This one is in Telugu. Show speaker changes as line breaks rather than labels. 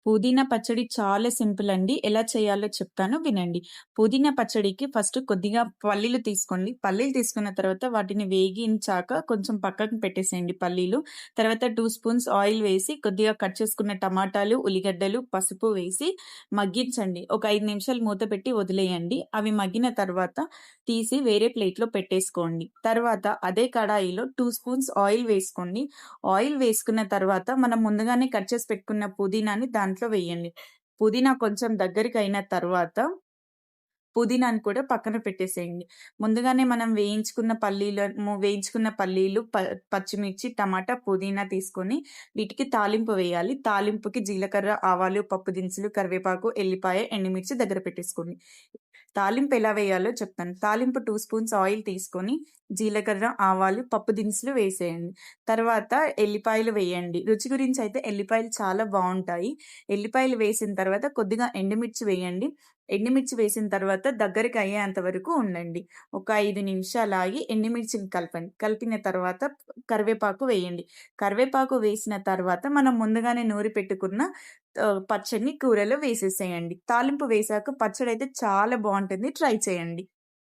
పుదీనా పచ్చడి చాలా సింపుల్ అండి. ఎలా చేయాలో చెప్తాను వినండి. పుదీనా పచ్చడికి ఫస్ట్ కొద్దిగా పల్లీలు తీసుకోండి. పల్లీలు తీసుకున్న తర్వాత వాటిని వేగించాక కొంచెం పక్కకు పెట్టేసేయండి పల్లీలు. తర్వాత 2 స్పూన్స్ ఆయిల్ వేసి కొద్దిగా కట్ చేసుకున్న టమాటాలు, ఉల్లిగడ్డలు, పసుపు వేసి మగ్గించండి. ఒక 5 నిమిషాలు మూత పెట్టి వదిలేయండి. అవి మగ్గిన తర్వాత తీసి వేరే ప్లేట్‌లో పెట్టేసుకోండి. తర్వాత అదే కడాయిలో 2 స్పూన్స్ ఆయిల్ వేసుకోండి. ఆయిల్ వేసుకున్న తర్వాత మనం ముందుగానే కట్ చేసి పెట్టుకున్న పుదీనాని దాంట్లో వేయండి. పుదీనా కొంచెం దగ్గరికయిన తర్వాత పుదీనాను కూడా పక్కన పెట్టేసేయండి. ముందుగానే మనం వేయించుకున్న పల్లీలు, పచ్చిమిర్చి, టమాటా, పుదీనా తీసుకొని వీటికి తాలింపు వేయాలి. తాలింపుకి జీలకర్ర, ఆవాలు, పప్పు దినుసులు, కరివేపాకు, ఎల్లిపాయ, ఎండుమిర్చి దగ్గర పెట్టేసుకోండి. తాలింపు ఎలా వేయాలో చెప్తాను. తాలింపు 2 స్పూన్స్ ఆయిల్ తీసుకొని జీలకర్ర, ఆవాలు, పప్పు దినుసులు వేసేయండి. తర్వాత ఎల్లిపాయలు వేయండి. రుచి గురించి అయితే ఎల్లిపాయలు చాలా బావుంటాయి. ఎల్లిపాయలు వేసిన తర్వాత కొద్దిగా ఎండుమిర్చి వేయండి. ఎండుమిర్చి వేసిన తర్వాత దగ్గరికి అయ్యేంత వరకు ఉండండి. ఒక 5 నిమిషాలు ఆగి ఎండుమిర్చిని కలపండి. కలిపిన తర్వాత కరివేపాకు వేయండి. కరివేపాకు వేసిన తర్వాత మనం ముందుగానే నూరి పెట్టుకున్న పచ్చడిని కూరలో వేసేసేయండి. తాలింపు వేశాక పచ్చడైతే చాలా బావుంటుంది. ట్రై చేయండి.